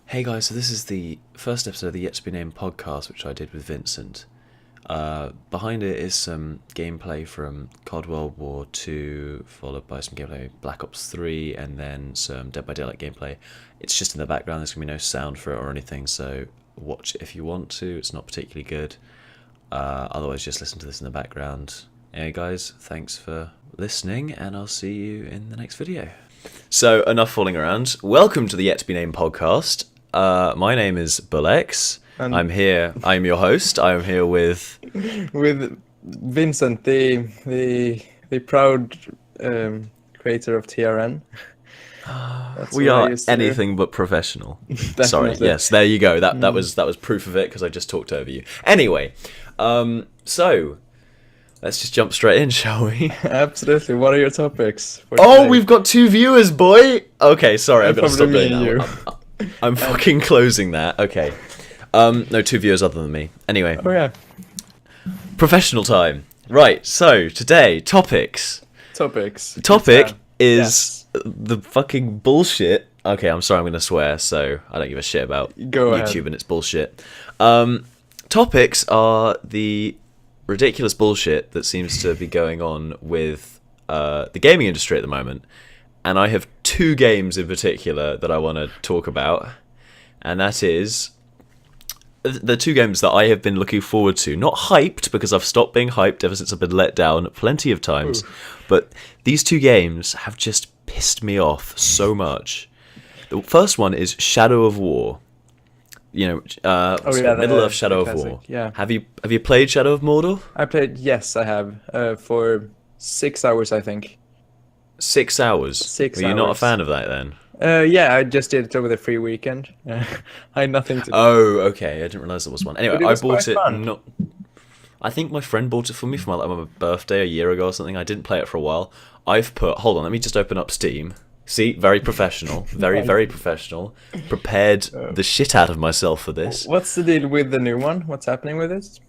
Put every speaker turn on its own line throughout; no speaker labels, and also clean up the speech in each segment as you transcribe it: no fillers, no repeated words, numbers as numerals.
Hey guys, so this is the first episode of the YTBN podcast, which I did with Vincent. Behind it is some gameplay from COD World War 2, followed by some gameplay Black Ops 3, and then some Dead by Daylight gameplay. It's just in the background, there's going to be no sound for it or anything, so watch it if you want to. It's not particularly good. Otherwise, just listen to this in the background. Anyway guys, thanks for listening, and I'll see you in the next video. So, enough fooling around. Welcome to the YTBN podcast. My name is Bullex.
And
I'm here. I'm your host. I'm here with
Vincent, the proud creator of TRN. That's
we
what I
are
used to do.
anything but professional. Sorry.
Definitely.
Yes, there you go. That was proof of it because I just talked over you. Anyway, so let's just jump straight in, shall we?
Absolutely. What are your topics? For
Oh,
today?
we've got 2 viewers, boy. Okay, sorry. I'm gonna
Probably
stop
me
doing
and
that. I'm fucking closing that. Okay. No, 2 viewers other than me. Anyway.
Oh yeah.
Professional time. Right, so today, topics.
Topics.
The topic
Yes.
is the fucking bullshit. Okay, I'm sorry, I'm going to swear, so I don't give a shit about
Go
YouTube
ahead.
and its bullshit. Topics are the ridiculous bullshit that seems to be going on with the gaming industry at the moment. And I have 2 games in particular that I want to talk about. And that is the 2 games that I have been looking forward to. Not hyped, because I've stopped being hyped ever since I've been let down plenty of times. But these 2 games have just pissed me off so much. The first one is Shadow of War. You know, Middle Earth Shadow of
classic,
War.
yeah.
Have you played Shadow of Mordor?
I played. Yes, I have. For 6 hours, I think.
6 hours.
6
Were you not a
hours.
fan of that then?
Yeah, I just did it over the free weekend. I had nothing to do.
Oh, okay. I didn't realise there was one. Anyway,
But it
I
was
bought
quite
it.
fun.
I think my friend bought it for me for my birthday a year ago or something. I didn't play it for a while. Hold on, let me just open up Steam. See, very professional. Very, very professional. Prepared the shit out of myself for this.
What's the deal with the new one? What's happening with it?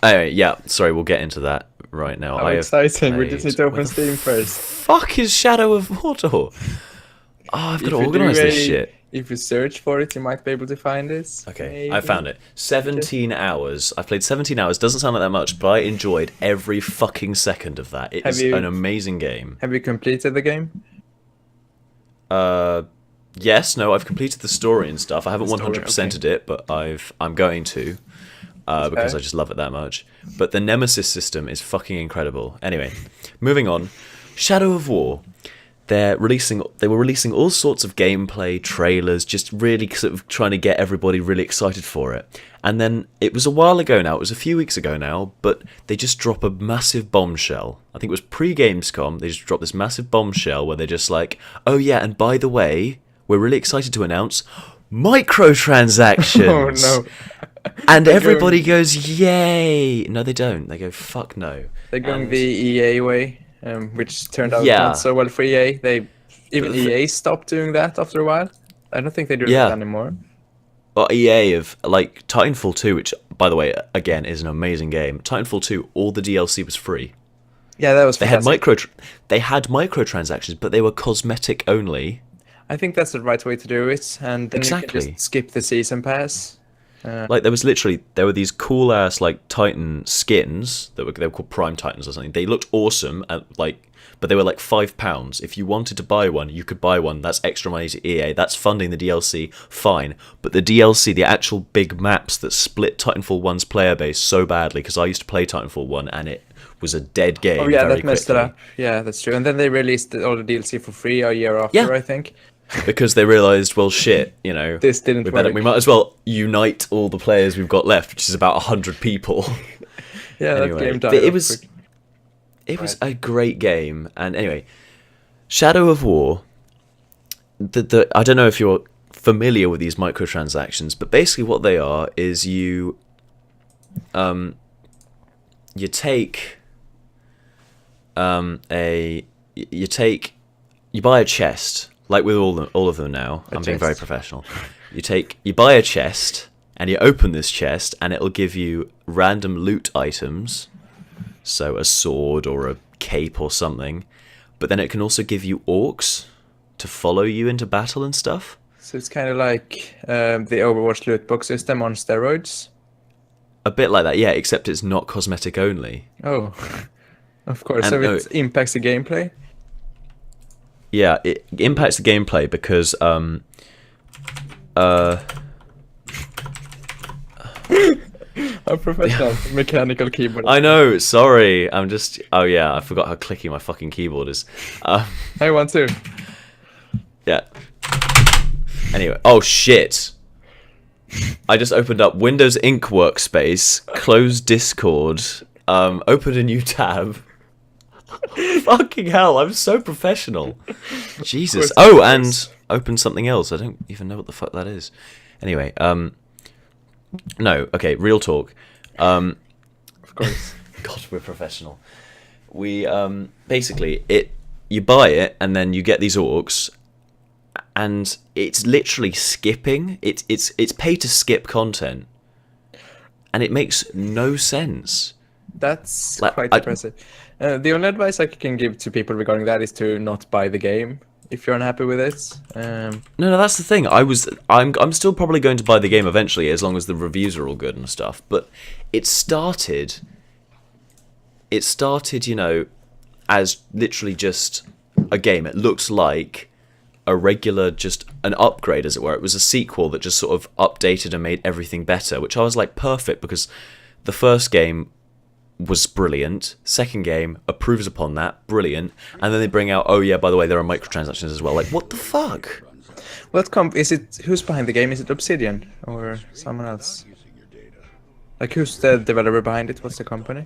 Anyway, yeah, sorry, we'll get into that right now.
How
I have
exciting. We just
played-
need to
Where
open
the
Steam first.
Fuck is Shadow of Mordor? Oh, I've got to
If you
organise
do
this
a-
shit.
If you search for it, you might be able to find it.
Okay,
Maybe.
I found it. 17 hours. I've played 17 hours. Doesn't sound like that much, but I enjoyed every fucking second of that. It
Have
is
you-
an amazing game.
Have you completed the game?
Yes, no, I've completed the story and stuff. I haven't
The story,
100%ed it, but I'm going to, because I just love it that much. But the Nemesis system is fucking incredible. Anyway, moving on. Shadow of War. They were releasing all sorts of gameplay trailers, just really sort of trying to get everybody really excited for it. And then it was a while ago now, it was a few weeks ago now, but they just drop a massive bombshell. I think it was pre-Gamescom, they just dropped this massive bombshell where they're just like, oh yeah, and by the way, we're really excited to announce microtransactions.
Oh no.
And everybody goes, yay! No, they don't. They go, fuck no.
They're going
And-
the EA way, which turned out
Yeah.
not so well for EA. Even
But
EA stopped doing that after a while. I don't think they do
Yeah.
that anymore.
Well, EA of like Titanfall 2, which by the way, again, is an amazing game. Titanfall 2, all the DLC was free.
Yeah, that was
They had
fantastic.
they had microtransactions, but they were cosmetic only.
I think that's the right way to do it, and then you
Exactly.
can just skip the season pass.
Like there were these cool ass like Titan skins they were called Prime Titans or something. They looked awesome and but they were like £5. If you wanted to buy one, you could buy one. That's extra money to EA. That's funding the DLC. Fine, but the DLC, the actual big maps that split Titanfall 1's player base so badly, because I used to play Titanfall 1 and it was a dead game.
Oh yeah,
very
that messed it
quickly.
up. Yeah, that's true. And then they released all the DLC for free a year after,
Yeah.
I think.
Because they realised, well, shit, you know,
This didn't work.
we might as well unite all the players we've got left, which is about 100 people.
Yeah, that
Anyway,
game
but
died
it
off
was
quick.
it was a great game. And anyway, Shadow of War. I don't know if you're familiar with these microtransactions, but basically what they are is you take you buy a chest, like with all of them now. I'm being very
chest.
professional. You buy a chest and you open this chest and it'll give you random loot items, so a sword or a cape or something, but then it can also give you orcs to follow you into battle and stuff.
So it's kind of like the Overwatch loot box system on steroids.
A bit like that, yeah, except it's not cosmetic only.
Oh, of course.
And
So it impacts the gameplay.
Yeah, it impacts the gameplay because
A professional mechanical keyboard.
I know, sorry. I'm just oh yeah, I forgot how clicky my fucking keyboard is.
I want to.
Yeah. Anyway, oh shit. I just opened up Windows Ink Workspace, closed Discord, opened a new tab. Fucking hell, I'm so professional. Jesus. Oh, and opened something else. I don't even know what the fuck that is. Anyway, no, okay, real talk.
Of course.
God, we're professional. We basically you buy it and then you get these orcs, and it's literally skipping. It's pay to skip content, and it makes no sense.
That's quite impressive. The only advice I can give to people regarding that is to not buy the game if you're unhappy with it.
No, that's the thing. I'm still probably going to buy the game eventually, as long as the reviews are all good and stuff. But it started, you know, as literally just a game. It looked like a regular, just an upgrade, as it were. It was a sequel that just sort of updated and made everything better, which I was like, perfect, because the first game was brilliant. Second game approves upon that, brilliant. And then they bring out, oh yeah, by the way, there are microtransactions as well. Like, what the fuck?
Is it who's behind the game? Is it Obsidian or someone else? Like, who's the developer behind it? What's the company?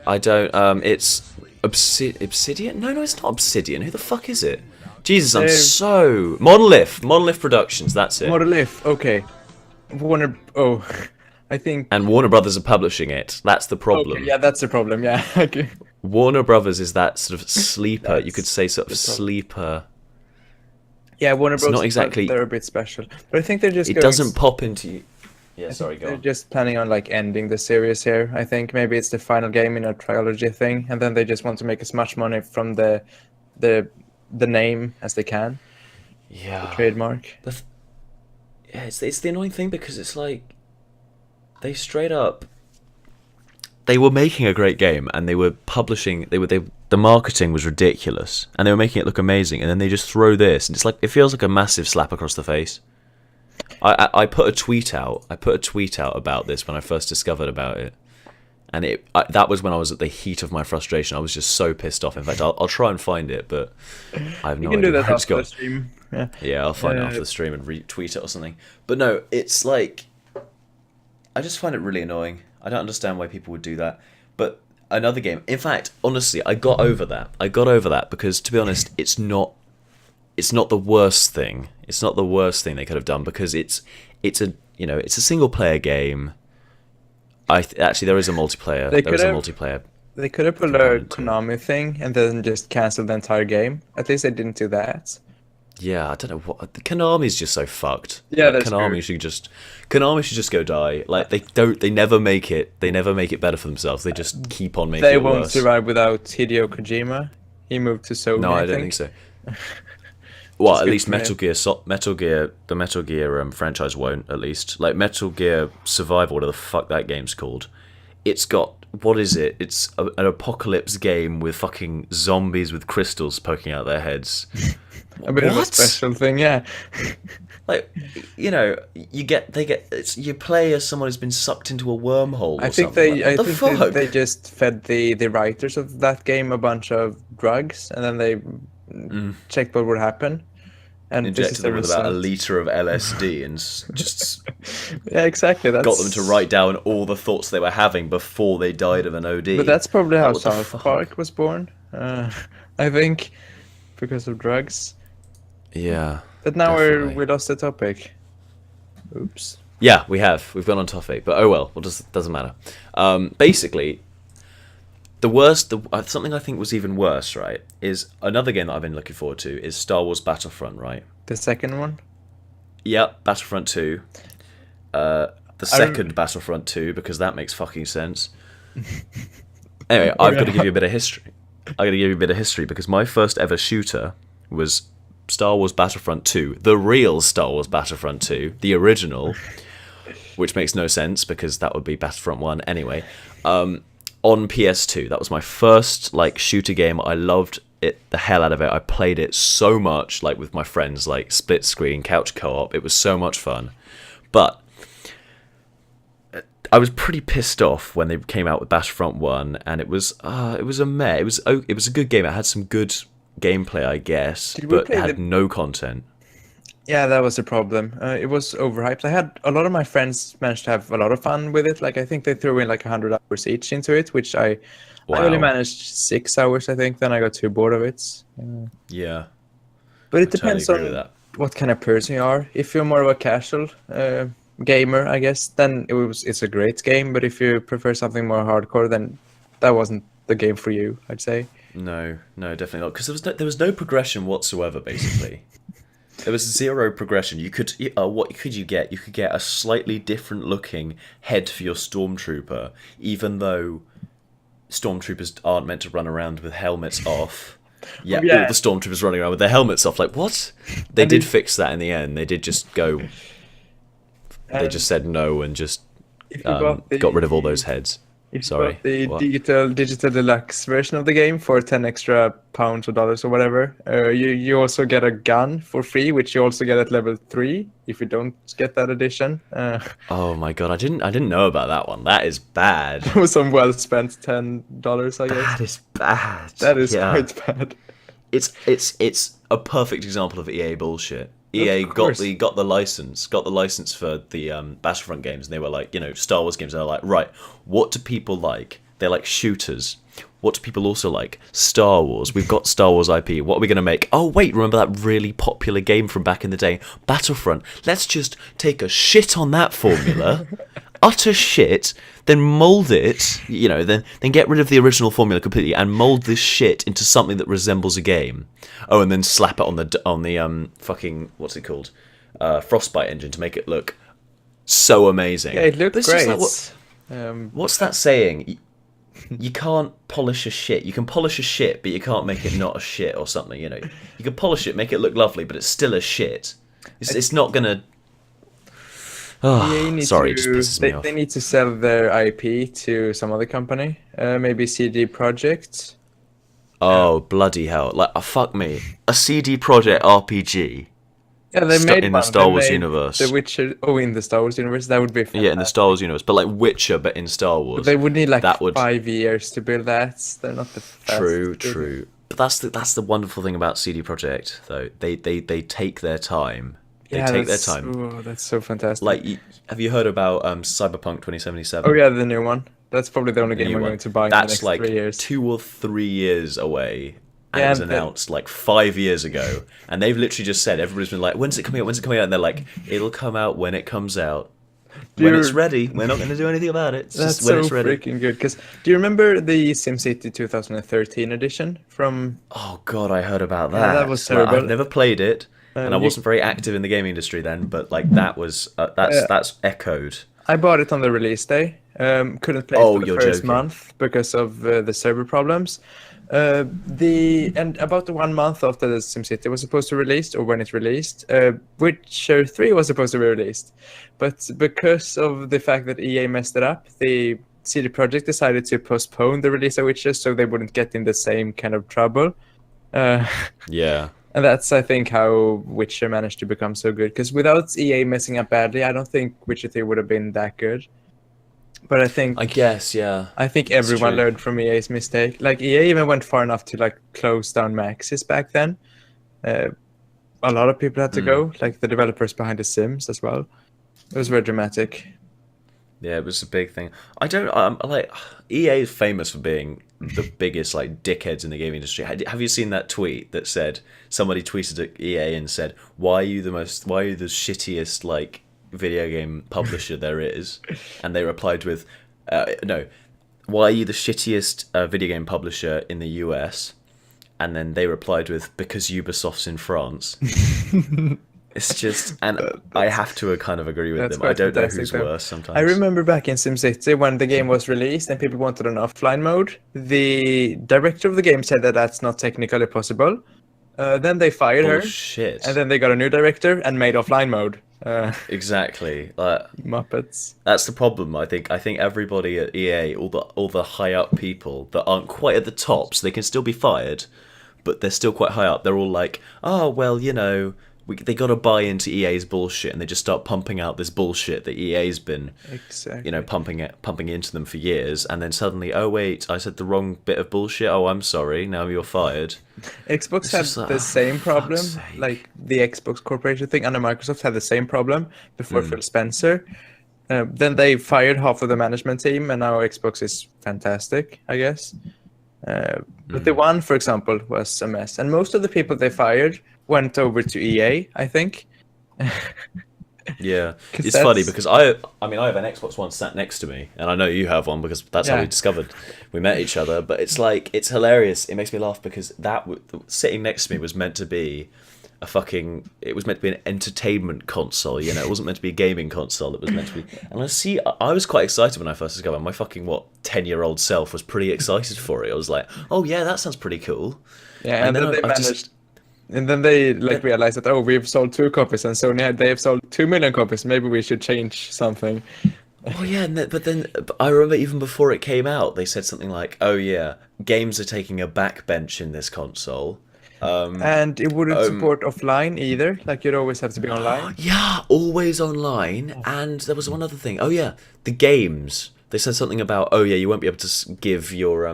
I don't. It's Obsidian. No, it's not Obsidian. Who the fuck is it? Jesus, I'm so Monolith Productions. That's it.
Monolith. Okay. Warner. Oh, I think.
And Warner Brothers are publishing it. That's the problem.
Okay, yeah, that's the problem. Yeah. Okay.
Warner Brothers is that sort of sleeper. You could say sort of sleeper.
Yeah, Warner Brothers.
Not exactly.
They're a bit special, but I think they're just.
It doesn't pop into you. Yeah, sorry, go on.
They're just planning on like ending the series here. I think maybe it's the final game in a trilogy thing, and then they just want to make as much money from the name as they can.
Yeah.
The trademark.
Yeah, it's the annoying thing, because it's like they straight up, they were making a great game and they were publishing. The marketing was ridiculous and they were making it look amazing, and then they just throw this, and it's like, it feels like a massive slap across the face. I put a tweet out. About this when I first discovered about it, and that was when I was at the heat of my frustration. I was just so pissed off. In fact, I'll try and find it, but I have no idea.
You can do that
where it's
after
gone.
the stream.
Yeah, I'll find it after the stream and retweet it or something. But no, it's like, I just find it really annoying. I don't understand why people would do that. But another game. In fact, honestly, I got over that because, to be honest, it's not the worst thing. It's not the worst thing they could have done, because it's a single player game. Actually, there is a multiplayer.
They could have pulled a Konami thing and then just canceled the entire game. At least they didn't do that.
Yeah, I don't know what. The Konami's just so fucked.
Yeah,
like,
that's
Konami should just go die. Like, they never make it better for themselves. They just keep on making it worse.
They won't survive without Hideo Kojima. He moved to Sony.
No, I don't think so. Well, at least the Metal Gear franchise won't. At least, like, Metal Gear Survive, whatever the fuck that game's called. It's got, what is it? It's an apocalypse game with fucking zombies with crystals poking out their heads.
A bit of a special thing, yeah.
Like, you know, you play as someone who's been sucked into a wormhole.
I think they just fed the writers of that game a bunch of drugs, and then they checked what would happen. And
injected them with about a liter of LSD and just
yeah, exactly. Got
them to write down all the thoughts they were having before they died of an OD.
But that's probably how South Park was born. I think because of drugs.
Yeah.
But now we lost the topic. Oops.
Yeah, we've gone on topic, but oh well. Doesn't matter. Basically, something I think was even worse, right, is another game that I've been looking forward to is Star Wars Battlefront, right?
The second one?
Yep, Battlefront 2. The second Battlefront 2, because that makes fucking sense. Anyway, I've got to give you a bit of history. I'm gonna give you a bit of history because my first ever shooter was Star Wars Battlefront 2, the real Star Wars Battlefront 2, the original, which makes no sense because that would be Battlefront 1 anyway. On PS2, that was my first like shooter game. I loved it the hell out of it. I played it so much, like with my friends, like split screen, couch co-op. It was so much fun, but I was pretty pissed off when they came out with Battlefront 1, and it was a meh. It was a good game. It had some good gameplay, I guess, but it had no content.
Yeah, that was the problem. It was overhyped. I had a lot of my friends managed to have a lot of fun with it. Like I think they threw in like 100 hours each into it, which I only managed 6 hours. I think. Then I got too bored of it.
Yeah,
but it depends on what kind of person you are. If you're more of a casual gamer, I guess, then it's a great game. But if you prefer something more hardcore, then that wasn't the game for you, I'd say.
No, definitely not. Because there was no progression whatsoever, basically. There was zero progression. You could what could you get? You could get a slightly different looking head for your stormtrooper, even though stormtroopers aren't meant to run around with helmets off. Yeah, all the stormtroopers running around with their helmets off. Like what? They did fix that in the end. They did just go. They just said no and just got rid of all those heads.
If you bought the digital deluxe version of the game for 10 extra pounds or dollars or whatever, you also get a gun for free, which you also get at level 3 if you don't get that edition.
Oh my god, I didn't know about that one. That is bad.
It was some well spent $10, I guess.
That is bad.
That is quite bad.
It's a perfect example of EA bullshit. EA got the license for the Battlefront games, and they were like, Star Wars games, and they're like, right, what do people like? They like shooters. What do people also like? Star Wars. We've got Star Wars IP. What are we going to make? Oh, wait, remember that really popular game from back in the day? Battlefront. Let's just take a shit on that formula, utter shit, then mould it, then get rid of the original formula completely and mould this shit into something that resembles a game. Oh, and then slap it on the fucking, what's it called? Frostbite engine to make it look so amazing.
Yeah, it looked great.
What's that saying? You can't polish a shit. You can polish a shit, but you can't make it not a shit or something. You can polish it, make it look lovely, but it's still a shit. It's not gonna. Oh, sorry, it just pisses me off.
They need to sell their IP to some other company, maybe CD Projekt.
Oh, bloody hell! Like, fuck me, a CD Projekt RPG.
Yeah, they made
in the Star Wars universe.
The Witcher. Oh, in the Star Wars universe, that would be fantastic.
Yeah, in the Star Wars universe, but like Witcher, but in Star Wars.
But they would need like 5 years to build that. They're not the fastest.
True. But that's the wonderful thing about CD Projekt, though. They take their time. They take their time.
Oh, that's so fantastic.
Like, have you heard about Cyberpunk 2077?
Oh yeah, the new one. That's probably the only game I'm going to buy in the next 3 years.
That's like 2 or 3 years away. And it was announced like 5 years ago, and they've literally just said, everybody's been like, when's it coming out? When's it coming out? And they're like, it'll come out when it comes out. When it's ready. We're not going to do anything about it. It's just when it's ready.
That's so freaking good. Because do you remember the SimCity 2013 edition from?
Oh god, I heard about that.
Yeah, that was terrible.
I've never played it, and I wasn't very active in the gaming industry then. But like that was that's echoed.
I bought it on the release day. Couldn't play it for the first month because of the server problems. And about 1 month after the SimCity was supposed to release, or when it released, Witcher 3 was supposed to be released, but because of the fact that EA messed it up, the CD Projekt decided to postpone the release of Witcher so they wouldn't get in the same kind of trouble.
Yeah.
And that's, I think, how Witcher managed to become so good. Because without EA messing up badly, I don't think Witcher 3 would have been that good. But I think everyone learned from EA's mistake. Like EA even went far enough to like close down Maxis back then. A lot of people had to go, like the developers behind The Sims as well. It was very dramatic.
Yeah, it was a big thing. Like EA is famous for being the biggest like dickheads in the gaming industry. Have you seen that tweet that said somebody tweeted at EA and said, why are you the shittiest like video game publisher there is? And they replied with no, why are you the shittiest video game publisher in the US? And then they replied with, because Ubisoft's in France. It's just, and I have to kind of agree with them. I
quite
don't know
fantastic,
who's
though.
worse sometimes.
I remember back in SimCity when the game was released and people wanted an offline mode. The director of the game said that that's not technically possible. Then they fired her,
Bullshit.
and then they got a new director and made offline mode.
Exactly. Like,
Muppets.
that's the problem. I think everybody at EA, all the high up people that aren't quite at the top, so they can still be fired, but they're still quite high up. They're all like, oh well, you know, they got to buy into EA's bullshit, and they just start pumping out this bullshit that EA's been,
Exactly.
you know, pumping into them for years, and then suddenly, oh wait, I said the wrong bit of bullshit. Oh, I'm sorry. Now you're fired.
Xbox
just
had
like,
the
oh,
same
for
problem,
fuck's sake.
like the Xbox Corporation thing, and Microsoft had the same problem before
Hmm.
Phil Spencer. Then they fired half of the management team, and now Xbox is fantastic, I guess. But the one, for example, was a mess, and most of the people they fired went over to EA, I think.
Yeah,
'Cause
it's funny
that's-
because I mean, I have an Xbox One sat next to me, and I know you have one because that's how
Yeah.
we discovered we met each other. But it's like, it's hilarious. It makes me laugh because sitting next to me was meant to be it was meant to be an entertainment console. You know, it wasn't meant to be a gaming console. It was meant to be. And I was quite excited when I first discovered it. My fucking 10-year-old self was pretty excited for it. I was like, oh yeah, that sounds pretty cool.
Yeah, and then they
I've
managed.
just-
And then they realized that, oh, we've sold 2 copies, and Sony they have sold 2 million copies. Maybe we should change something.
Oh yeah, but I remember even before it came out, they said something like, "Oh yeah, games are taking a backbench in this console."
And it wouldn't support offline either. Like you'd always have to be online.
Yeah, always online. And there was one other thing. Oh yeah, the games. They said something about, oh yeah, you won't be able to give your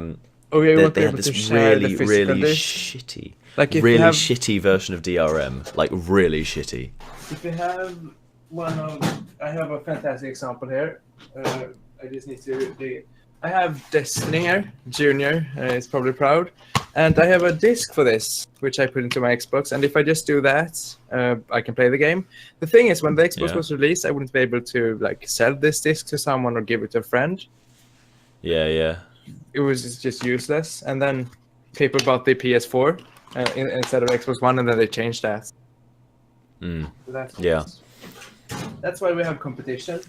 Oh yeah, you won't be
they had
able to
this
share the
really
physical
really
disc.
shitty,
Like if
really
you have,
shitty version of DRM, like really shitty.
if you have I have a fantastic example here. I just need to. I have Destiny here, Junior. Is probably proud, and I have a disc for this, which I put into my Xbox. And if I just do that, I can play the game. The thing is, when the Xbox
Yeah.
was released, I wouldn't be able to sell this disc to someone or give it to a friend.
Yeah.
It was just useless. And then people bought the PS4 instead of Xbox One, and then they changed that.
Mm.
So
Yeah.
that's why we have competition.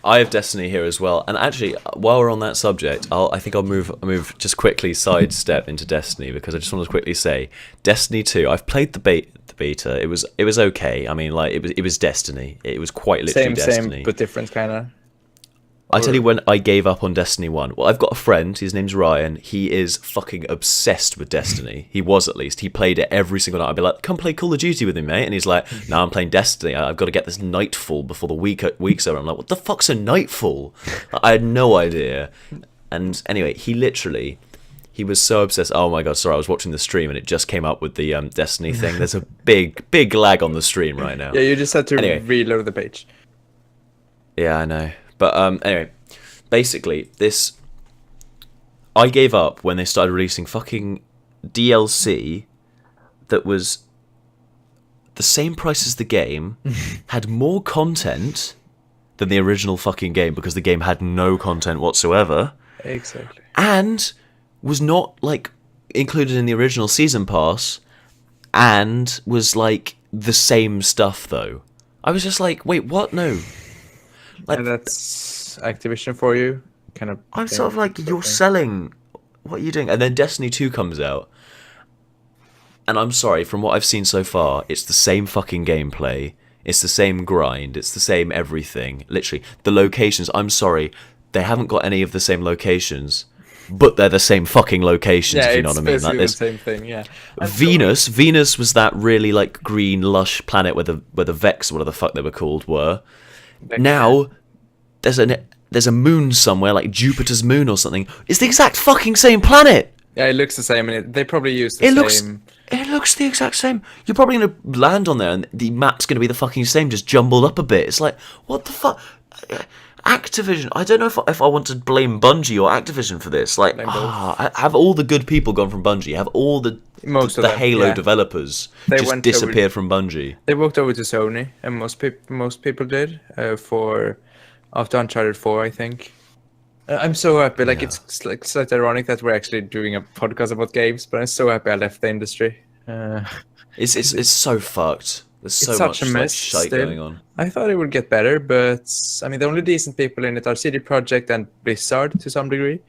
I have Destiny here as well, and actually, while we're on that subject, I think I'll move just quickly sidestep into Destiny because I just want to quickly say, Destiny 2. I've played the beta. It was okay. I mean, like it was Destiny. It was quite literally Destiny.
Same, but different kind of.
I tell you when I gave up on Destiny 1. Well, I've got a friend, his name's Ryan. He is fucking obsessed with Destiny. He was, at least. He played it every single night. I'd be like, come play Call of Duty with me, mate. And he's like, no, I'm playing Destiny. I've got to get this Nightfall before the week's over. I'm like, what the fuck's a Nightfall? I had no idea. And anyway, he was so obsessed. Oh my god, sorry, I was watching the stream and it just came up with the Destiny thing. There's a big lag on the stream right now.
Yeah, you just had to
Anyway.
reload the page.
Yeah, I know. But anyway, basically, I gave up when they started releasing fucking DLC that was the same price as the game, had more content than the original fucking game because the game had no content whatsoever,
Exactly.
and was not included in the original season pass, and was the same stuff though. I was just like, wait, what? No.
And that's Activision for you, kind of.
I'm sort of like, you're selling. What are you doing? And then Destiny 2 comes out. And I'm sorry, from what I've seen so far, it's the same fucking gameplay. It's the same grind. It's the same everything. Literally. The locations, I'm sorry, they haven't got any of the same locations. But they're the same fucking locations, if you know what I mean.
It's basically the same thing, yeah. And
Venus was that really green, lush planet where the Vex, whatever the fuck they were called, were. Now, there's a moon somewhere, like Jupiter's moon or something. It's the exact fucking same planet.
Yeah, it looks the same, and they probably use the same.
It looks the exact same. You're probably gonna land on there, and the map's gonna be the fucking same, just jumbled up a bit. It's like, what the fuck? Activision. I don't know if I want to blame Bungie or Activision for this. Have all the good people gone from Bungie? Have all the Halo developers just disappeared from Bungie?
They walked over to Sony, and most people did after Uncharted 4, I think. I'm so happy. It's slightly ironic that we're actually doing a podcast about games, but I'm so happy I left the industry.
It's so fucked. There's
It's
so
such
much
a
like
mess
shite
still.
going on.
I thought it would get better, but I mean, the only decent people in it are CD Projekt and Blizzard to some degree.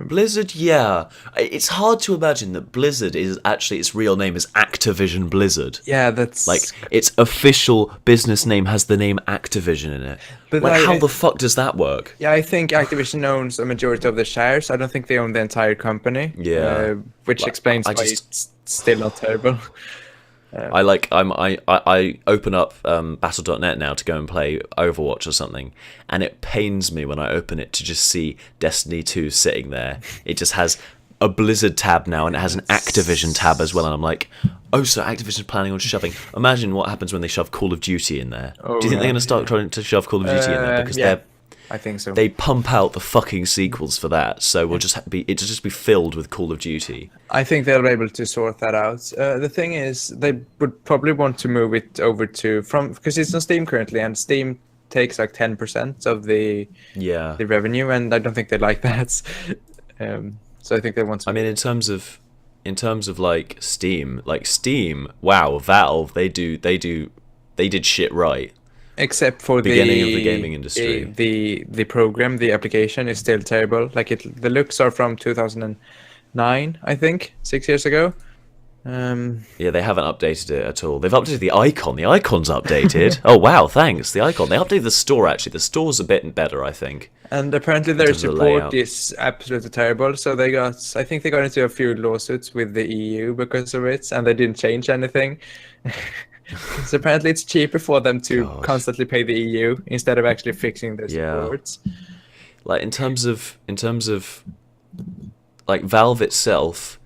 Blizzard, yeah. It's hard to imagine that Blizzard is actually, its real name is Activision Blizzard.
Yeah,
Like,
that's.
its official business name has the name Activision in it.
But
Like, how the fuck does that work?
Yeah, I think Activision owns a majority of the shares. I don't think they own the entire company.
Yeah.
Which
Like,
explains
I
why
just-
it's still not terrible.
I open up battle.net now to go and play Overwatch or something, and it pains me when I open it to just see Destiny 2 sitting there. It just has a Blizzard tab now, and it has an Activision tab as well, and I'm like, oh, so Activision's planning on shoving. Imagine what happens when they shove Call of Duty in there.
Oh,
Do you think they're
yeah.
going to start trying to shove Call of Duty in there? Because
Yeah, I think so.
they pump out the fucking sequels for that, so it'll just be filled with Call of Duty.
I think they'll be able to sort that out. The thing is, they would probably want to move it over to because it's on Steam currently, and Steam takes like 10% of the
Yeah.
revenue, and I don't think they like that. So I think they want to.
I mean, in terms of like Steam, wow, Valve, they did shit right.
Except for
Beginning of the gaming industry.
the program, the application is still terrible. Like the looks are from 2009, I think, 6 years ago.
Yeah, they haven't updated it at all. They've updated the icon. The icon's updated. Oh wow, thanks. The icon. They updated the store actually. The store's a bit better, I think.
And apparently their
terms of the
support
layout.
is absolutely terrible. So I think they got into a few lawsuits with the EU because of it, and they didn't change anything. So apparently it's cheaper for them to
God.
constantly pay the EU instead of actually fixing their
Yeah.
supports.
Like in terms of like Valve itself,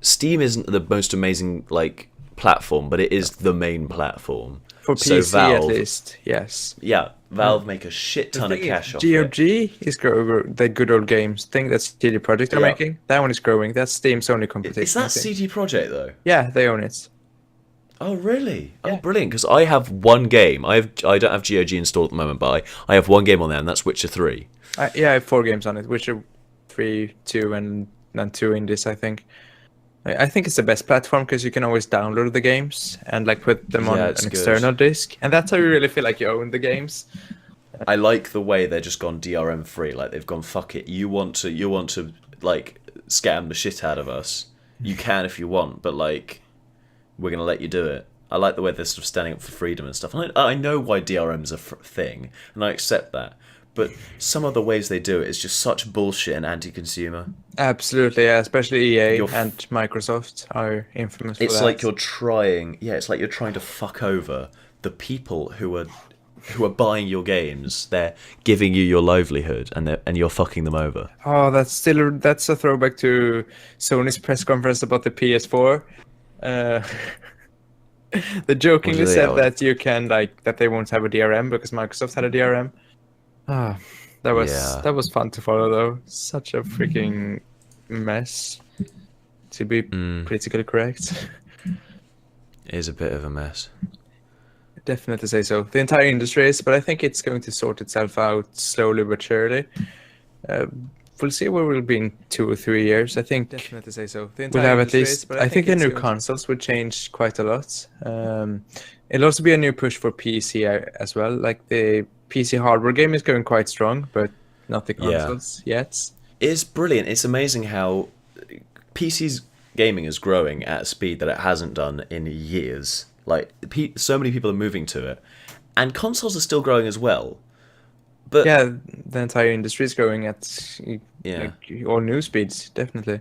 Steam isn't the most amazing like platform, but it is the main platform.
For
So
PC
Valve-
at least, yes.
Yeah, Valve make a shit ton of cash off it.
GOG is growing. The good old games thing that CD Projekt are
Yeah.
making. That one is growing. That's Steam's only competition.
Is
I
that
think.
CD Projekt though?
Yeah, they own it.
Oh really?
Yeah.
Oh brilliant! Because I have one game. I don't have GOG installed at the moment, but I have one game on there, and that's Witcher 3.
I have 4 games on it, Witcher 3, 2, and 2 indies, I think. I think it's the best platform because you can always download the games and like put them on
Yeah,
an
it's good.
external disc, and that's how you really feel like you own the games.
I like the way they're just gone DRM free. Like they've gone fuck it. You want to like scam the shit out of us. You can if you want, but like we're gonna let you do it. I like the way they're sort of standing up for freedom and stuff. And I know why DRM's a thing, and I accept that. But some of the ways they do it is just such bullshit and anti-consumer.
Absolutely, yeah, especially EA
You're
and Microsoft are infamous for
It's
that.
like you're trying, it's like you're trying to fuck over the people who are buying your games. They're giving you your livelihood, and you're fucking them over.
Oh, that's a throwback to Sony's press conference about the PS4. They jokingly
What did they
said
have?
that you can that they won't have a DRM because Microsoft had a DRM. Ah, that was fun to follow though. Such a freaking mess. To be politically correct.
It is a bit of a mess.
Definitely say so. The entire industry is, but I think it's going to sort itself out slowly but surely. We'll see where we'll be in 2 or 3 years. I think
Definitely say so. The
we'll
entire
have at
industry
least.
is, but
I think the
it's
new
going to-
consoles would change quite a lot. It'll also be a new push for PC as well. Like the PC hardware game is going quite strong, but not the
Yeah.
consoles yet.
It's brilliant. It's amazing how PC's gaming is growing at a speed that it hasn't done in years. Like so many people are moving to it, and consoles are still growing as well. But
Yeah, the entire industry is growing at
Yeah.
like, all new speeds, definitely.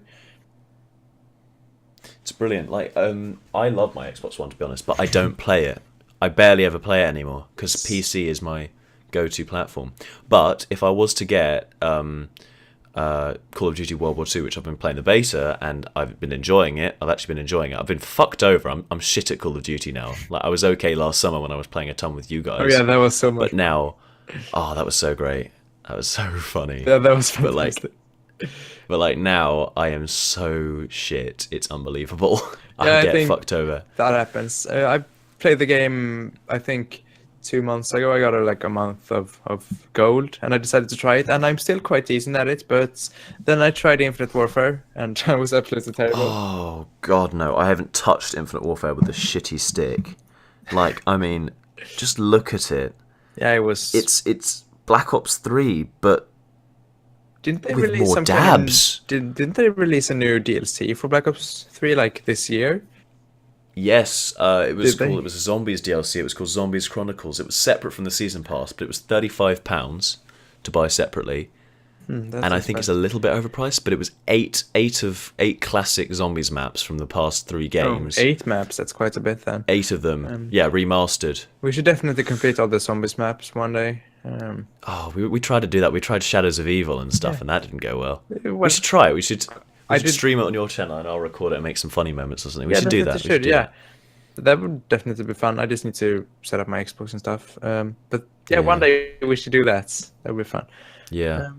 it's brilliant. Like I love my Xbox One, to be honest, but I don't play it. I barely ever play it anymore because PC is my go-to platform. But if I was to get Call of Duty World War II, which I've been playing the beta and I've been enjoying it. I've actually been enjoying it. I've been fucked over. I'm shit at Call of Duty now. Like I was okay last summer when I was playing a ton with you guys.
Oh yeah, that was so much.
But now, oh, that was so great. That was so funny.
That was
But like,
fantastic.
but like now, I am so shit. It's unbelievable.
Yeah, I
I get
think-
fucked over.
That happens. I played the game, I think, 2 months ago. I got a month of gold, and I decided to try it, and I'm still quite decent at it. But then I tried Infinite Warfare, and I was absolutely terrible.
Oh god, no! I haven't touched Infinite Warfare with the shitty stick. Like, I mean, just look at it.
Yeah, it was.
It's Black Ops 3, but
didn't they
with
release
more
some
dabs.
Didn't they release a new DLC for Black Ops 3 like this year?
Yes, it was
Did they?
It was a Zombies DLC. It was called Zombies Chronicles. It was separate from the season pass, but it was £35 to buy separately. And I think it's a little bit overpriced, but it was eight classic Zombies maps from the past 3 games.
8 maps, that's quite a bit then.
8 of them, yeah, remastered.
We should definitely complete all the Zombies maps one day.
We tried to do that. We tried Shadows of Evil and stuff, and that didn't go well.
Well,
We should try it. We should stream it on your channel, and I'll record it and make some funny moments or something. We should do that.
That would definitely be fun. I just need to set up my Xbox and stuff. But yeah, one day we should do that. That would be fun.
Yeah.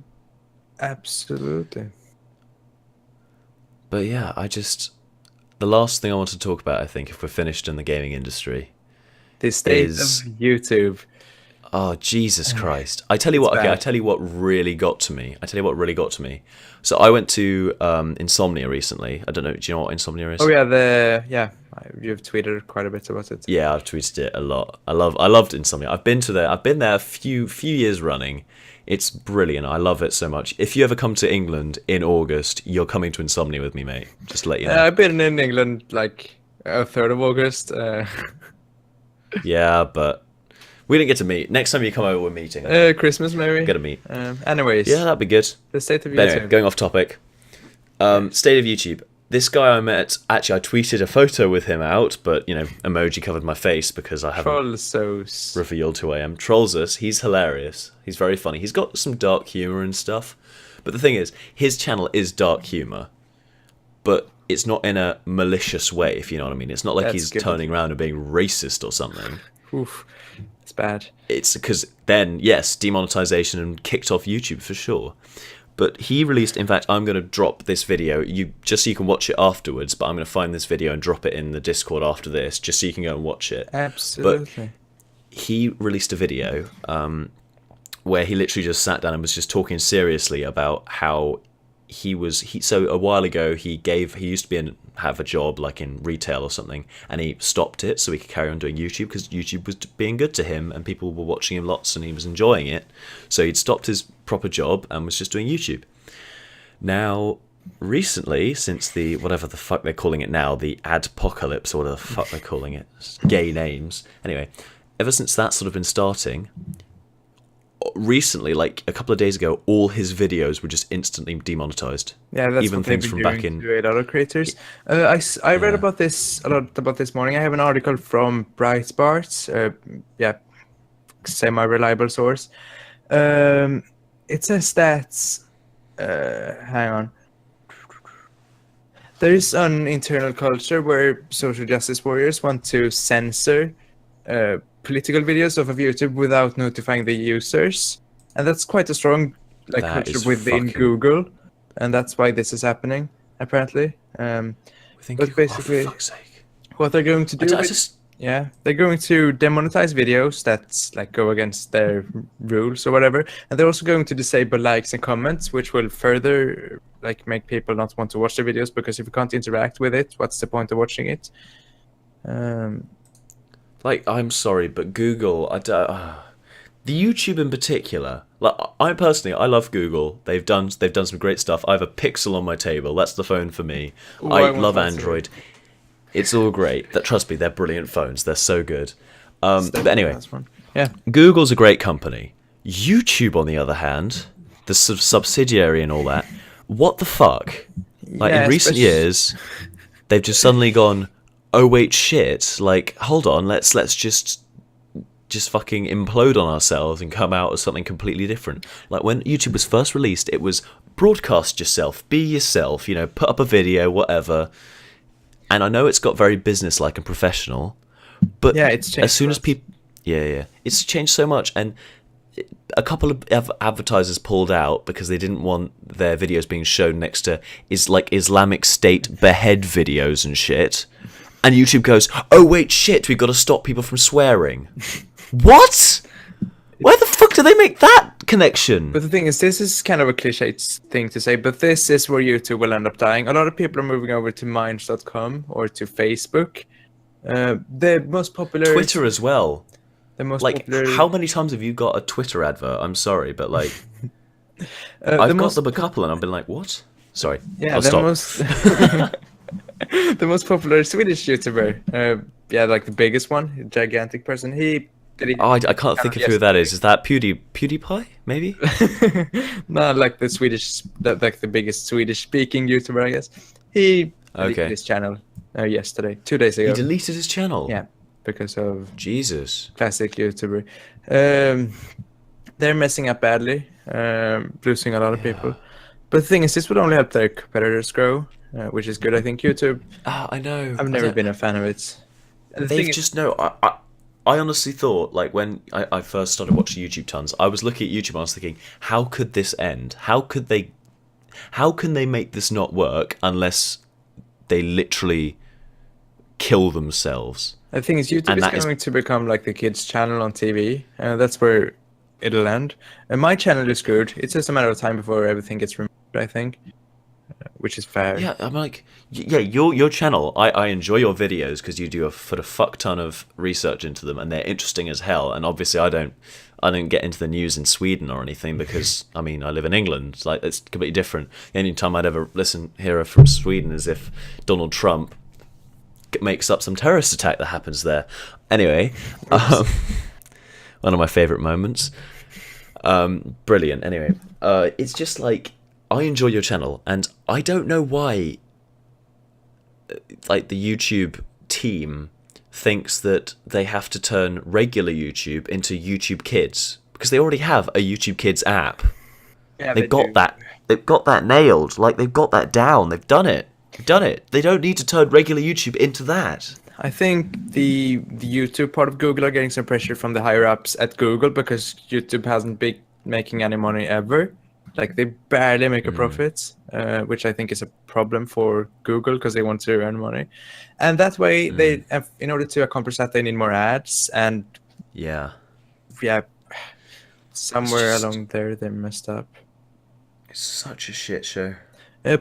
Absolutely.
But yeah, the last thing I want to talk about, I think, if we're finished in the gaming industry,
The state of YouTube.
Oh, Jesus Christ. I tell you what, I tell you what really got to me. So I went to Insomnia recently. I don't know, do you know what Insomnia is?
Oh yeah, you've tweeted quite a bit about it.
Yeah, I've tweeted it a lot. I loved Insomnia. I've been there a few years running. It's brilliant. I love it so much. If you ever come to England in August, you're coming to Insomnia with me, mate. Just to let you know.
I've been in England like 3rd of August.
Yeah, but we didn't get to meet. Next time you come over, we're meeting.
Christmas maybe.
We're gonna meet.
Anyways.
Yeah, that'd be good.
The state of YouTube.
But anyway, going off topic. State of YouTube. This guy I met, actually I tweeted a photo with him out, but, emoji covered my face because I haven't revealed who I am. Trolls us. He's hilarious. He's very funny. He's got some dark humour and stuff. But the thing is, his channel is dark humour, but it's not in a malicious way, if you know what I mean. It's not like he's turning around and being racist or something.
Oof. It's bad.
It's because then, yes, demonetization and kicked off YouTube for sure. But he released, in fact, I'm going to drop this video, just so you can watch it afterwards, but I'm going to find this video and drop it in the Discord after this, just so you can go and watch it.
Absolutely.
But he released a video where he literally just sat down and was just talking seriously about how so a while ago he used to have a job like in retail or something, and he stopped it so he could carry on doing YouTube because YouTube was being good to him and people were watching him lots and he was enjoying it. So he'd stopped his proper job and was just doing YouTube. Now, recently, since the whatever the fuck they're calling it now, the adpocalypse or whatever the fuck they're calling it, gay names. Anyway, ever since that's sort of been starting, recently, like a couple of days ago, all his videos were just instantly demonetized.
Yeah, that's
even
what
things
they've
from
been
back
doing
in.
to a lot of creators. I read about this a lot about this morning. I have an article from Breitbart. Semi-reliable source. It says that. Hang on. There is an internal culture where social justice warriors want to censor political videos off of YouTube without notifying the users, and that's quite a strong culture within Google, and that's why this is happening apparently. But basically,
for fuck's sake.
What they're going to do, they're going to demonetize videos that go against their rules or whatever, and they're also going to disable likes and comments, which will further make people not want to watch the videos, because if you can't interact with it, what's the point of watching it?
I'm sorry, but Google, the YouTube in particular. I personally love Google. They've done some great stuff. I have a Pixel on my table. That's the phone for me. I love Android. It's all great. Trust me, they're brilliant phones. They're so good. But anyway, Google's a great company. YouTube, on the other hand, the subsidiary and all that. What the fuck? In recent years, they've just suddenly gone, oh wait, shit, hold on, let's just fucking implode on ourselves and come out as something completely different. When YouTube was first released, it was broadcast yourself, be yourself, put up a video, whatever. And I know it's got very business-like and professional, but it's changed as soon as people... Yeah, it's changed so much, and a couple of advertisers pulled out because they didn't want their videos being shown next to Islamic State behead videos and shit. And YouTube goes, oh wait, shit, we've got to stop people from swearing. What? Where the fuck do they make that connection?
But the thing is, this is kind of a cliche thing to say, but this is where YouTube will end up dying. A lot of people are moving over to Minds.com or to Facebook. The most popular
Twitter as well.
The most
Like,
popular.
how many times have you got a Twitter advert? I'm sorry, but like,
The
I've got
most
them a couple, and I've been like, what? Sorry,
Yeah,
I'll
the
stop.
most the most popular Swedish YouTuber. Yeah, like the biggest one, gigantic person. He
Oh, I can't think of who that is. Is that PewDiePie? Maybe.
No, like the Swedish, like the biggest Swedish-speaking YouTuber, I guess. He deleted
Okay.
his channel yesterday, 2 days ago.
He deleted his channel.
Yeah, because of
Jesus.
classic YouTuber. They're messing up badly, losing a lot of people. But the thing is, this would only help their competitors grow, which is good. I think YouTube.
I know.
I've never been a fan of it. And the
They've
thing is,
just no. I honestly thought, like, when I first started watching YouTube tons, I was looking at YouTube and I was thinking, how could this end? How can they make this not work unless they literally kill themselves?
the thing is, YouTube is going to become like the kids' channel on TV, and that's where it'll end. And my channel is good. It's just a matter of time before everything gets removed, I think, which is fair.
Yeah, I'm like, yeah, your channel. I enjoy your videos because you do put a fuck ton of research into them, and they're interesting as hell. And obviously, I don't get into the news in Sweden or anything because I mean I live in England. It's like it's completely different. The only time I'd ever hear from Sweden is if Donald Trump makes up some terrorist attack that happens there. Anyway, one of my favorite moments. Brilliant. Anyway, it's just like I enjoy your channel, and I don't know why. Like the YouTube team thinks that they have to turn regular YouTube into YouTube Kids because they already have a YouTube Kids app.
Yeah,
they've got that. They've got that nailed. Like they've got that down. They've done it. They don't need to turn regular YouTube into that.
I think the YouTube part of Google are getting some pressure from the higher ups at Google because YouTube hasn't been making any money ever. Like they barely make a profit, which I think is a problem for Google because they want to earn money, and that way they have, in order to accomplish that, they need more ads, and yeah, somewhere along there they messed up.
It's such a shit show.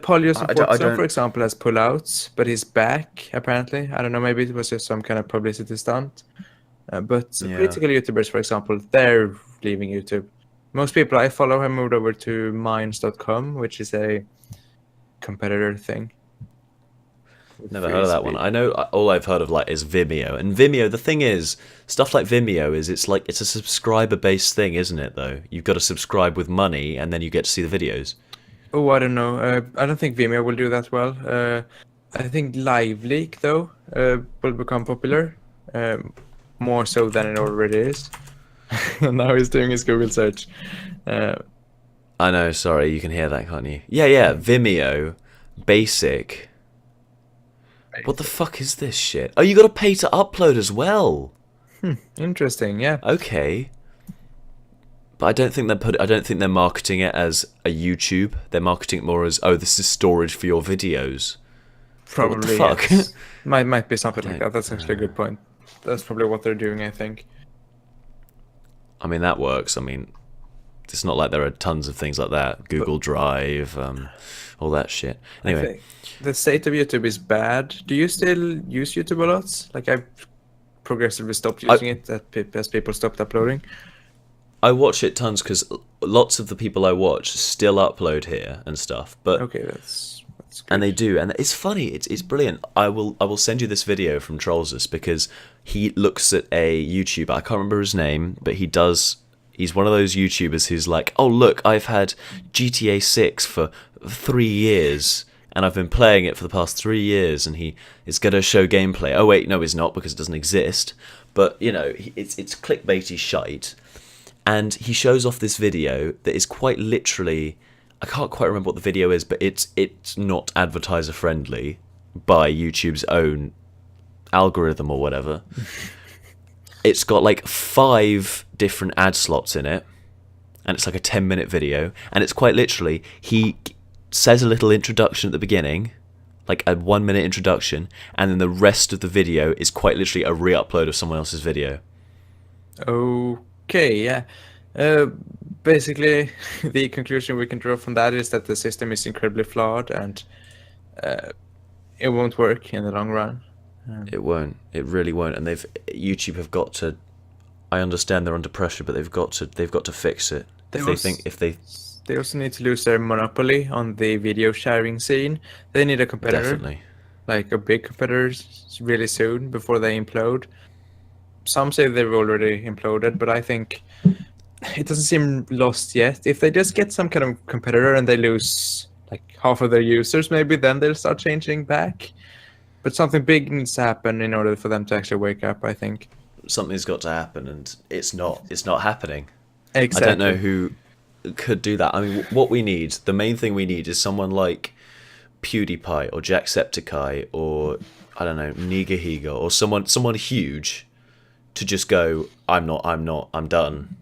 Paul Joseph Watson, for example, has pullouts, but he's back apparently. I don't know, maybe it was just some kind of publicity stunt. But political YouTubers, for example, they're leaving YouTube. Most people I follow have moved over to Minds.com, which is a competitor thing.
Never heard of that one. I know all I've heard of like is Vimeo, and Vimeo. The thing is, stuff like Vimeo is it's a subscriber-based thing, isn't it? Though you've got to subscribe with money, and then you get to see the videos.
Oh, I don't know. I don't think Vimeo will do that well. I think LiveLeak though will become popular, more so than it already is. Now he's doing his Google search.
I know. Sorry, you can hear that, can't you? Yeah. Vimeo, basic. What the fuck is this shit? Oh, you got to pay to upload as well.
Interesting. Yeah.
Okay. But I don't think they're marketing it as a YouTube. They're marketing it more as, oh, this is storage for your videos.
Probably.
What the fuck?
Yes. might be something like that. That's actually a good point. That's probably what they're doing, I think.
I mean, that works. I mean, it's not like there are tons of things like that. Google Drive, all that shit. Anyway,
the state of YouTube is bad. Do you still use YouTube a lot? Like I've progressively stopped using it as people stopped uploading.
I watch it tons because lots of the people I watch still upload here and stuff. But
okay, that's good.
And they do, and it's funny. It's brilliant. I will send you this video from Trollsus because he looks at a YouTuber. I can't remember his name, but he's one of those YouTubers who's like, oh look, I've had GTA 6 for 3 years. And I've been playing it for the past 3 years, and he is going to show gameplay. Oh wait, no, he's not because it doesn't exist. But you know, it's clickbaity shite. And he shows off this video that is quite literally, I can't quite remember what the video is, but it's not advertiser friendly by YouTube's own algorithm or whatever. It's got like 5 different ad slots in it, and it's like a 10-minute video, and it's quite literally he says a little introduction at the beginning, like a 1-minute introduction, and then the rest of the video is quite literally a re-upload of someone else's video.
Okay, yeah. Basically, the conclusion we can draw from that is that the system is incredibly flawed and it won't work in the long run.
It won't. It really won't. And YouTube have got to. I understand they're under pressure, but they've got to fix it.
They also need to lose their monopoly on the video sharing scene. They need a competitor.
Definitely.
Like a big competitor really soon before they implode. Some say they've already imploded, but I think it doesn't seem lost yet. If they just get some kind of competitor and they lose like half of their users, maybe then they'll start changing back. But something big needs to happen in order for them to actually wake up, I think.
Something's got to happen, and it's not happening.
Exactly.
I don't know who could do that. I mean, the main thing we need is someone like PewDiePie or Jacksepticeye or, I don't know, Nigahiga or someone huge to just go, I'm done.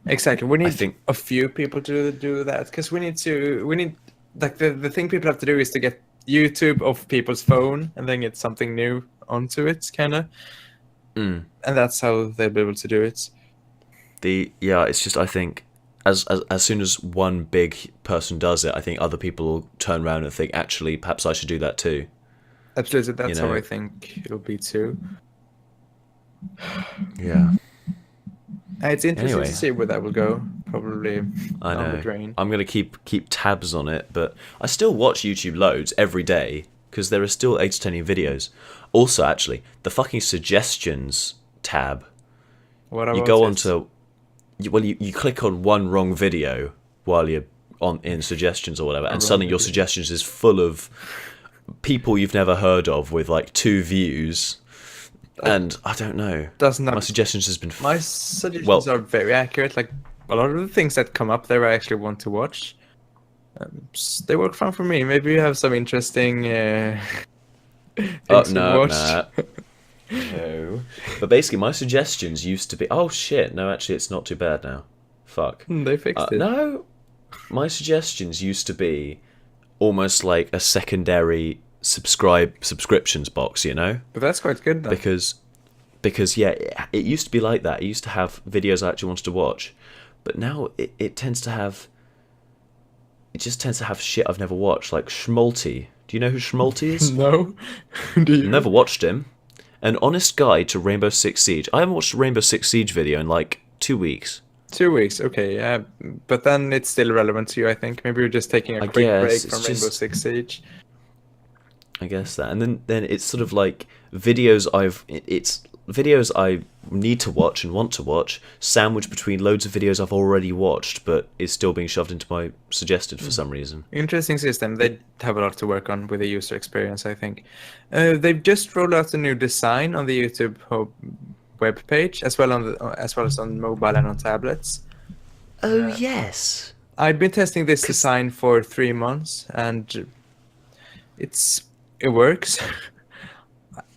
Exactly. We need a few people to do that, because we need like the thing people have to do is to get YouTube off people's phone and then get something new onto it, kind of. And that's how they'll be able to do it.
It's just, I think as soon as one big person does it, I think other people will turn around and think, actually, perhaps I should do that too.
Absolutely, that's how I think it'll be too.
Yeah.
It's interesting to see where that will go. Probably
I
down
know.
the drain.
I'm gonna keep tabs on it, but I still watch YouTube loads every day because there are still entertaining videos. Also, actually, the fucking suggestions tab.
What about
you go onto, you click on one wrong video while you're in suggestions or whatever, and suddenly your suggestions is full of people you've never heard of with like 2 views. And I don't know. My suggestions has been.
My suggestions are very accurate. Like a lot of the things that come up there, I actually want to watch. They work fine for me. Maybe you have some interesting things to watch.
No. But basically, my suggestions used to be. Oh shit! No, actually, it's not too bad now. Fuck.
They fixed it.
No, my suggestions used to be almost like a secondary subscriptions box, you know.
But that's quite good though.
Because yeah, it used to be like that. It used to have videos I actually wanted to watch, but now it tends to have. It just tends to have shit I've never watched, like Schmalti. Do you know who Schmalti is?
No. Do you?
Never watched him. An honest guide to Rainbow Six Siege. I haven't watched a Rainbow Six Siege video in like 2 weeks.
2 weeks, okay, yeah. But then it's still relevant to you, I think. Maybe you're just taking a quick break from Rainbow Six Siege.
I guess that, and then it's sort of like videos I need to watch and want to watch, sandwiched between loads of videos I've already watched, but is still being shoved into my suggested for some reason.
Interesting system. They have a lot to work on with the user experience, I think. They've just rolled out a new design on the YouTube web page, as well as on mobile and on tablets.
Oh yes.
I've been testing this design for 3 months, and it works.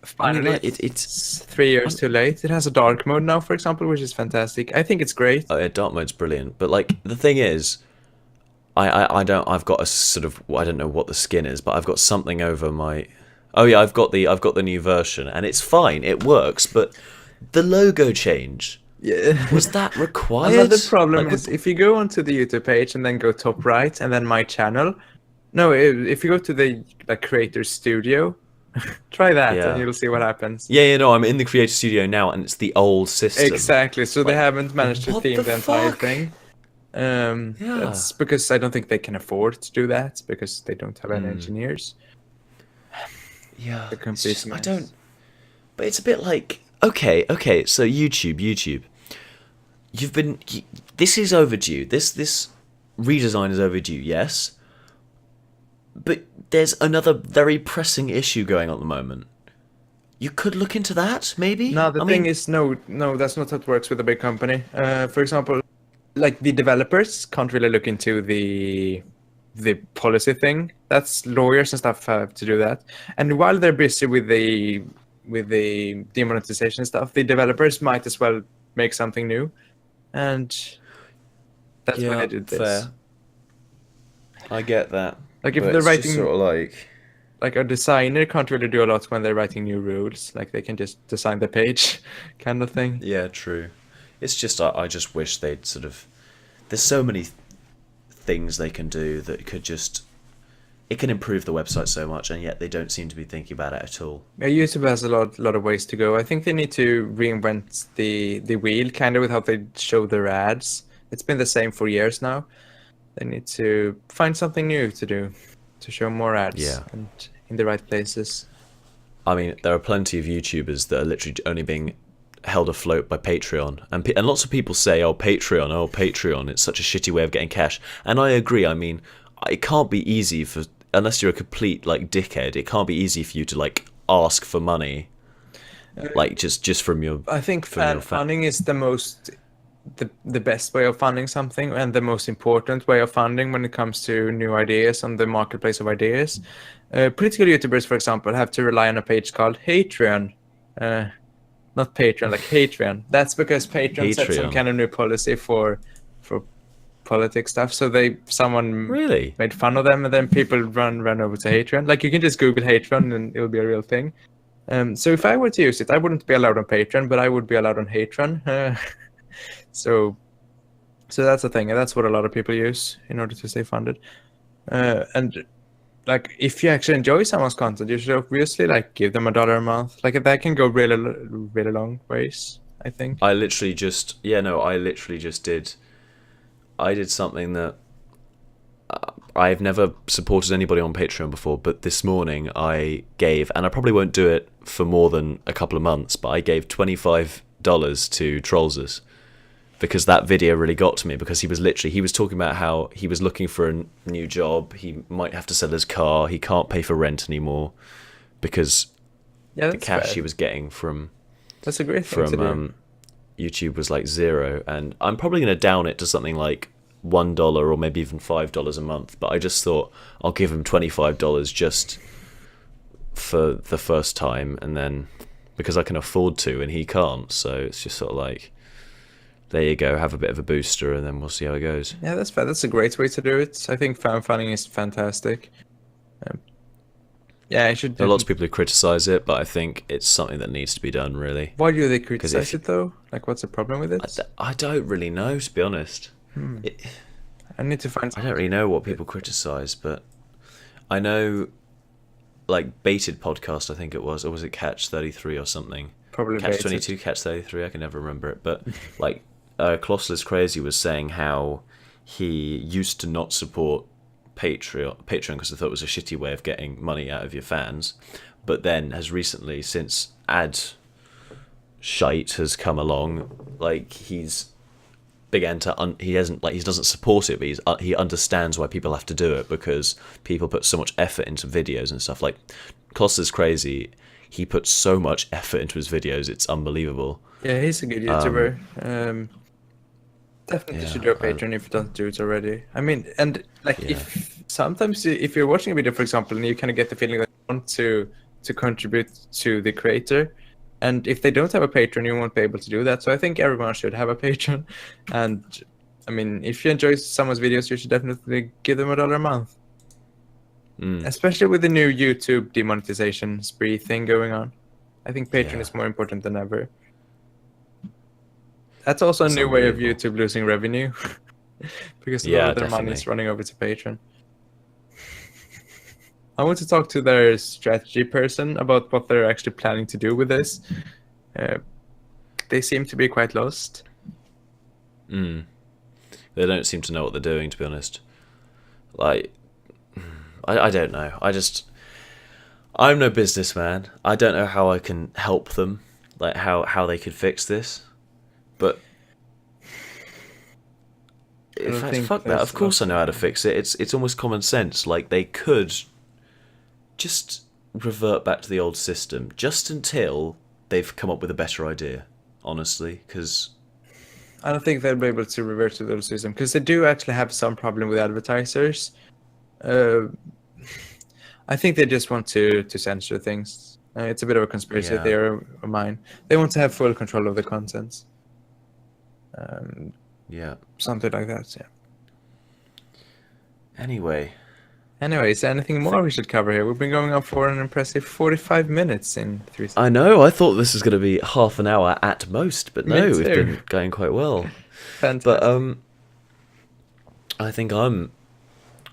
Finally, it's 3 years too late. It has a dark mode now, for example, which is fantastic. I think it's great.
Oh, yeah, dark mode's brilliant. But like the thing is, I've got a sort of, I don't know what the skin is, but I've got something over my. Oh yeah, I've got the new version, and it's fine. It works, but the logo change.
Yeah.
Was that required?
Another problem is if you go onto the YouTube page and then go top right and then my channel. No, if you go to the creator studio, try that and you'll see what happens.
Yeah, no, I'm in the creator studio now and it's the old system.
Exactly. So they haven't managed to theme the entire thing. That's because I don't think they can afford to do that because they don't have any engineers.
Yeah. I don't. But it's a bit like okay. So YouTube. This is overdue. This redesign is overdue. Yes. But there's another very pressing issue going on at the moment. You could look into that, maybe?
No, the thing is, no, that's not how it works with a big company. For example, like the developers can't really look into the policy thing. That's lawyers and stuff have to do that. And while they're busy with the demonetization stuff, the developers might as well make something new. And that's why I did this.
Fair. I get that.
Like if they're writing, sort of like a designer can't really do a lot when they're writing new rules. Like they can just design the page, kind of thing.
Yeah, true. It's just I just wish they'd sort of. There's so many things they can do that could just it can improve the website so much, and yet they don't seem to be thinking about it at all.
Yeah, YouTube has a lot of ways to go. I think they need to reinvent the wheel, kind of, with how they show their ads. It's been the same for years now. They need to find something new to do, to show more ads and in the right places.
I mean, there are plenty of YouTubers that are literally only being held afloat by Patreon, and lots of people say, "Oh, Patreon, it's such a shitty way of getting cash." And I agree. I mean, it can't be easy for, unless you're a complete like dickhead, it can't be easy for you to like ask for money, like just from your.
I think funding is the best way of funding something, and the most important way of funding when it comes to new ideas on the marketplace of ideas. Political YouTubers, for example, have to rely on a page called Patreon. Not Patreon, like Patreon. That's because Patreon set some kind of new policy for politics stuff. So someone
really
made fun of them, and then people run over to Patreon. Like, you can just Google Patreon and it'll be a real thing. So if I were to use it, I wouldn't be allowed on Patreon, but I would be allowed on Patreon. So that's the thing, and that's what a lot of people use in order to stay funded. And like, if you actually enjoy someone's content, you should obviously like give them $1 a month. Like, that can go really long ways, I think.
I literally just did. I did something that I've never supported anybody on Patreon before, but this morning I gave, and I probably won't do it for more than a couple of months, but I gave $25 to Trollses. Because that video really got to me, because he was talking about how he was looking for a new job, he might have to sell his car, he can't pay for rent anymore because the cash he was getting from
that's a great thing to do.
YouTube was like $0, and I'm probably going to down it to something like $1 or maybe even $5 a month, but I just thought I'll give him $25 just for the first time, and then because I can afford to and he can't, so it's just sort of like, there you go, have a bit of a booster, and then we'll see how it goes.
Yeah, that's fair. That's a great way to do it. I think fan funding is fantastic. Yeah, I should.
There are lots of people who criticize it, but I think it's something that needs to be done, really.
Why do they criticize it, though? Like, what's the problem with it?
I don't really know, to be honest.
I need to find.
I don't really know what people criticize, but I know, like, Baited Podcast, I think it was, or was it Catch 33 or something?
Probably
Catch 22, Catch 33. I can never remember it, but like. Clossless Crazy was saying how he used to not support Patreon because he thought it was a shitty way of getting money out of your fans, but then has recently, since ad shite has come along, like he's began to he doesn't support it, but he understands why people have to do it, because people put so much effort into videos and stuff. Like Clossless Crazy, he puts so much effort into his videos, it's unbelievable.
Yeah, he's a good YouTuber. Definitely should do a Patreon if you don't do it already. I mean, and like, if sometimes if you're watching a video, for example, and you kind of get the feeling that you want to contribute to the creator, and if they don't have a Patreon, you won't be able to do that. So I think everyone should have a Patreon. And I mean, if you enjoy someone's videos, you should definitely give them $1 a month. Especially with the new YouTube demonetization spree thing going on. I think Patreon is more important than ever. That's also a new way of YouTube losing revenue, because a lot of their money is running over to Patreon. I want to talk to their strategy person about what they're actually planning to do with this. They seem to be quite lost.
They don't seem to know what they're doing, to be honest. Like, I don't know. I'm no businessman. I don't know how I can help them, like how they could fix this. But in fact, fuck that. Of course I know how to fix it. It's almost common sense. Like, they could just revert back to the old system just until they've come up with a better idea, honestly, because
I don't think they'll be able to revert to the old system, because they do actually have some problem with advertisers. I think they just want to censor things. It's a bit of a conspiracy theory of mine. They want to have full control of the content. Something like that. Anyway, is there anything more we should cover here? We've been going on for an impressive 45 minutes in 3 seconds.
I know. I thought this was going to be half an hour at most, but no, we've been going quite well.
Fantastic.
But I think I'm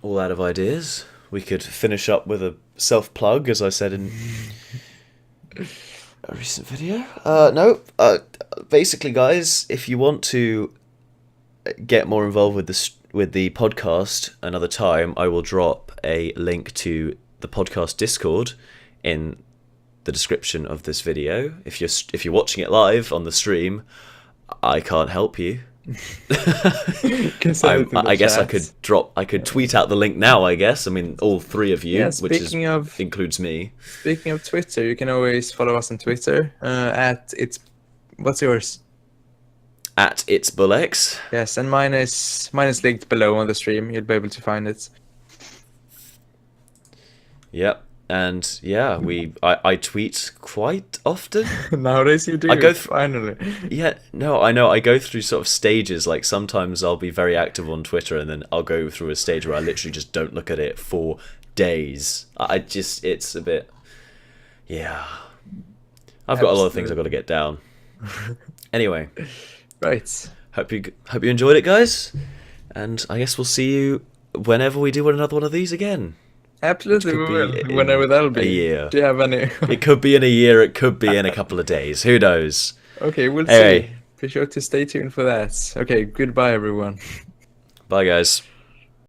all out of ideas. we could finish up with a self-plug, as I said in a recent video. Basically, guys, if you want to get more involved with the podcast another time, I will drop a link to the podcast Discord in the description of this video. If you're watching it live on the stream, I can't help you. I guess I could tweet out the link now. I guess all three of you, includes me.
Speaking of Twitter, you can always follow us on Twitter what's yours?
At It's Bullex.
Yes, and mine is linked below on the stream. You'll be able to find it.
Yep. And yeah, I tweet quite often.
Nowadays you do. Finally.
Yeah, no, I know. I go through sort of stages. Like sometimes I'll be very active on Twitter, and then I'll go through a stage where I literally just don't look at it for days. It's a bit. Yeah, I've got a lot of things I've got to get down. Anyway,
right.
Hope you enjoyed it, guys, and I guess we'll see you whenever we do another one of these again.
Absolutely, we will. Whenever that'll be.
A year.
Do you have any?
It could be in a year. It could be in a couple of days. Who knows?
Okay, we'll see. Be sure to stay tuned for that. Okay, goodbye, everyone.
Bye, guys.